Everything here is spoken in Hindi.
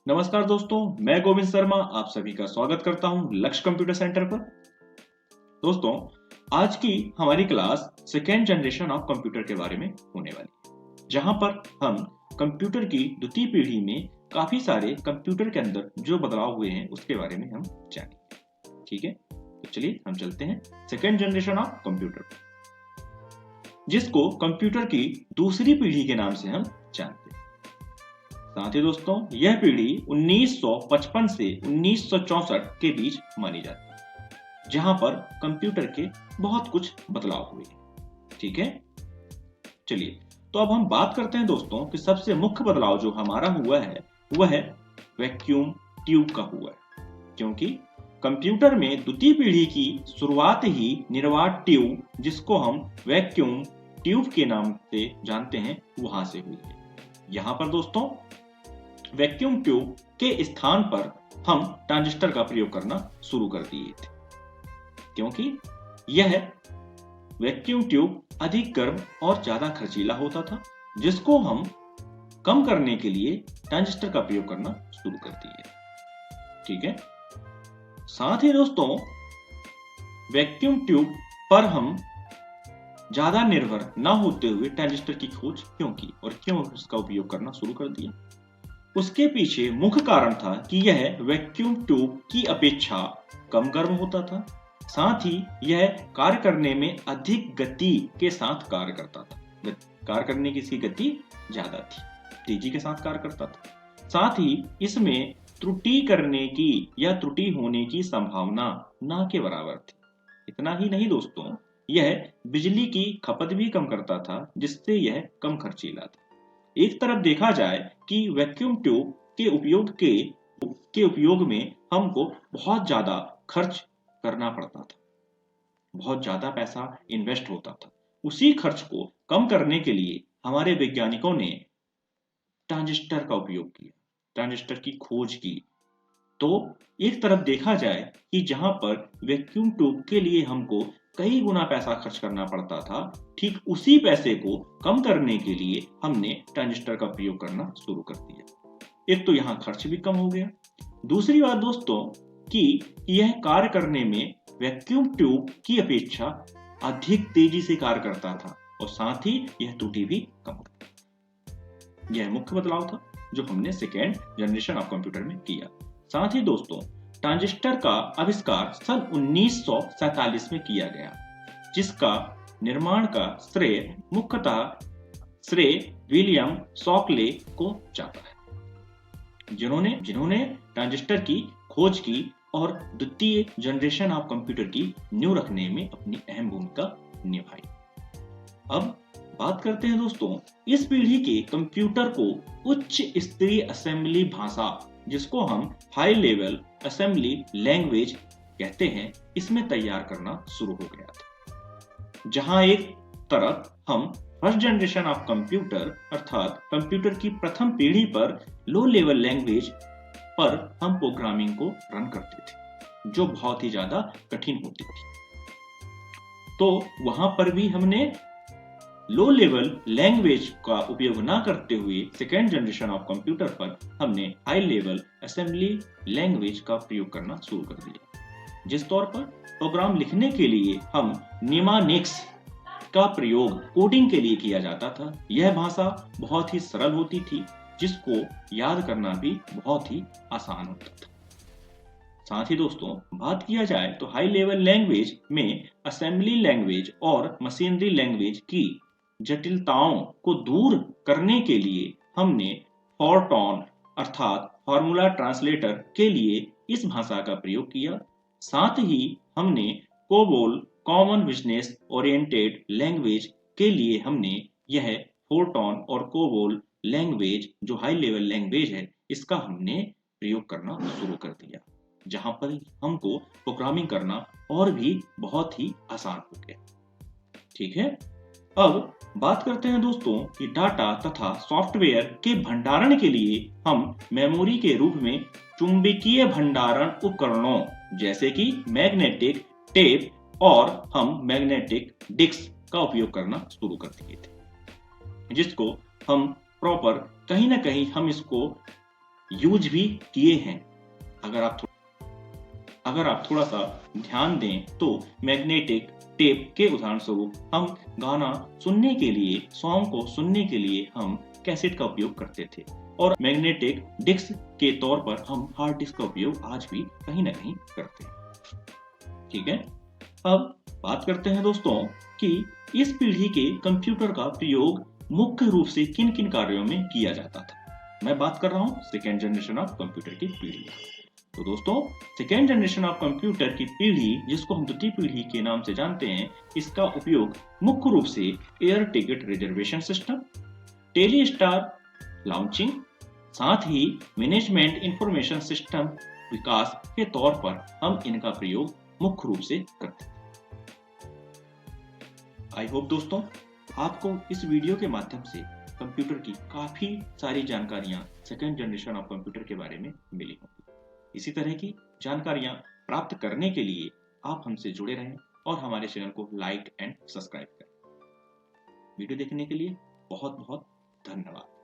नमस्कार दोस्तों, मैं गोविंद शर्मा आप सभी का स्वागत करता हूं लक्ष्य कंप्यूटर सेंटर पर। दोस्तों, आज की हमारी class second generation of computer के बारे में होने वाली है, जहां पर हम कंप्यूटर की द्वितीय पीढ़ी में काफी सारे कंप्यूटर के अंदर जो बदलाव हुए हैं उसके बारे में हम जानेंगे। ठीक है, तो चलिए हम चलते हैं सेकेंड जनरेशन ऑफ कंप्यूटर, जिसको कंप्यूटर की दूसरी पीढ़ी के नाम से हम जानते हैं। साथ ही दोस्तों, यह पीढ़ी 1955 से 1964 के बीच मानी जाती है, जहां पर कंप्यूटर के बहुत कुछ बदलाव हुए। ठीक है, चलिए तो अब हम बात करते हैं दोस्तों कि सबसे मुख्य बदलाव जो हमारा हुआ है वह है वैक्यूम ट्यूब का हुआ है, क्योंकि कंप्यूटर में द्वितीय पीढ़ी की शुरुआत ही निर्वात ट्यूब, जिसको हम वैक्यूम ट्यूब के नाम से जानते हैं, वहां से हुई है। यहां पर दोस्तों वैक्यूम ट्यूब के स्थान पर हम ट्रांजिस्टर का प्रयोग करना शुरू कर दिए थे, क्योंकि यह वैक्यूम ट्यूब अधिक गर्म और ज्यादा खर्चीला होता था, जिसको हम कम करने के लिए ट्रांजिस्टर का प्रयोग करना शुरू कर दिए। ठीक है, साथ ही दोस्तों वैक्यूम ट्यूब पर हम ज्यादा निर्भर ना होते हुए ट्रांजिस्टर की खोज क्यों इसका उपयोग करना शुरू कर दिया। उसके पीछे मुख्य कारण था कि यह वैक्यूम ट्यूब की अपेक्षा कम गर्म होता था, साथ ही यह कार्य करने में अधिक गति के साथ कार्य करता था। कार्य करने की इसकी गति ज्यादा थी, तेजी के साथ कार्य करता था। साथ ही इसमें त्रुटि करने की या त्रुटि होने की संभावना ना के बराबर थी। इतना ही नहीं दोस्तों, यह बिजली की खपत भी कम करता था, जिससे यह कम खर्चीला था। एक तरफ देखा जाए कि वैक्यूम ट्यूब के उपयोग में हमको बहुत ज्यादा खर्च करना पड़ता था, बहुत ज्यादा पैसा इन्वेस्ट होता था। उसी खर्च को कम करने के लिए हमारे वैज्ञानिकों ने ट्रांजिस्टर का उपयोग किया, ट्रांजिस्टर की खोज की। तो एक तरफ देखा जाए कि जहां पर वैक्यूम ट्यूब के लिए हमको कई गुना पैसा खर्च करना पड़ता था, ठीक उसी पैसे को कम करने के लिए हमने ट्रांजिस्टर का प्रयोग करना शुरू कर दिया। एक तो यहाँ खर्च भी कम हो गया, दूसरी बात दोस्तों कि यह कार्य करने में वैक्यूम ट्यूब की अपेक्षा अधिक तेजी से कार्य करता था, और साथ ही यह त्रुटि भी कम हो गई। यह मुख्य बदलाव था जो हमने सेकेंड जनरेशन ऑफ कंप्यूटर में किया। साथ ही दोस्तों ट्रांजिस्टर का आविष्कार सन 1947 में किया गया, जिसका निर्माण का श्रेय विलियम शॉकले को जाता है, जिन्होंने ट्रांजिस्टर की खोज की और द्वितीय जनरेशन ऑफ कंप्यूटर की नींव रखने में अपनी अहम भूमिका निभाई। अब बात करते हैं दोस्तों इस पीढ़ी के कंप्यूटर को उच्च स्तरीय असेंबली भाषा, जिसको हम हाई लेवल असेंबली लैंग्वेज कहते हैं, इसमें तैयार करना शुरू हो गया था। जहां एक तरफ हम फर्स्ट जनरेशन ऑफ कंप्यूटर अर्थात कंप्यूटर की प्रथम पीढ़ी पर लो लेवल लैंग्वेज पर हम प्रोग्रामिंग को रन करते थे, जो बहुत ही ज्यादा कठिन होती थी। तो वहां पर भी हमने लो लेवल लैंग्वेज का उपयोग ना करते हुए सेकेंड जनरेशन ऑफ कंप्यूटर पर हमने हाई लेवल असेंबली लैंग्वेज का प्रयोग करना शुरू कर दिया, जिस तौर पर प्रोग्राम लिखने के लिए हम निमानिक्स का प्रयोग कोडिंग के लिए किया जाता था। यह भाषा बहुत ही सरल होती थी, जिसको याद करना भी बहुत ही आसान होता था। साथ ही दोस्तों बात किया जाए तो हाई लेवल लैंग्वेज में असेंबली लैंग्वेज और मशीनरी लैंग्वेज की जटिलताओं को दूर करने के लिए हमने फोरट्रॉन अर्थात फॉर्मूला ट्रांसलेटर के लिए इस भाषा का प्रयोग किया। साथ ही हमने COBOL common business oriented language के लिए हमने यह फोरट्रॉन और कोबोल लैंग्वेज जो हाई लेवल लैंग्वेज है, इसका हमने प्रयोग करना शुरू कर दिया, जहां पर हमको प्रोग्रामिंग करना और भी बहुत ही आसान हो गया। ठीक है, अब बात करते हैं दोस्तों कि डाटा तथा सॉफ्टवेयर के भंडारण के लिए हम मेमोरी के रूप में चुंबकीय भंडारण उपकरणों जैसे कि मैग्नेटिक टेप और हम मैग्नेटिक डिस्क का उपयोग करना शुरू कर दिए थे, जिसको हम प्रॉपर कहीं ना कहीं हम इसको यूज भी किए हैं। अगर आप थोड़ा सा ध्यान दें तो मैग्नेटिक टेप के उदाहरण स्वरूप हम गाना सुनने के लिए, सॉन्ग को सुनने के लिए हम कैसेट का उपयोग करते थे, और मैग्नेटिक डिस्क के तौर पर हम हार्ड डिस्क का उपयोग आज भी कहीं ना कहीं करते हैं। ठीक है, अब बात करते हैं दोस्तों कि इस पीढ़ी के कंप्यूटर का प्रयोग मुख्य रूप से किन किन कार्यों में किया जाता था। मैं बात कर रहा हूं सेकेंड जनरेशन ऑफ कंप्यूटर की पीढ़ी। तो दोस्तों, सेकेंड जनरेशन ऑफ कंप्यूटर की पीढ़ी, जिसको हम द्वितीय पीढ़ी के नाम से जानते हैं, इसका उपयोग मुख्य रूप से air ticket reservation system, Telstar launching, साथ ही मैनेजमेंट इंफॉर्मेशन सिस्टम विकास के तौर पर हम इनका प्रयोग मुख्य रूप से करते हैं। आई होप दोस्तों, आपको इस वीडियो के माध्यम से कंप्यूटर की काफी सारी जानकारियां सेकेंड जनरेशन ऑफ कंप्यूटर के बारे में मिली होंगी। इसी तरह की जानकारियां प्राप्त करने के लिए आप हमसे जुड़े रहें और हमारे चैनल को लाइक एंड सब्सक्राइब करें। वीडियो देखने के लिए बहुत बहुत धन्यवाद।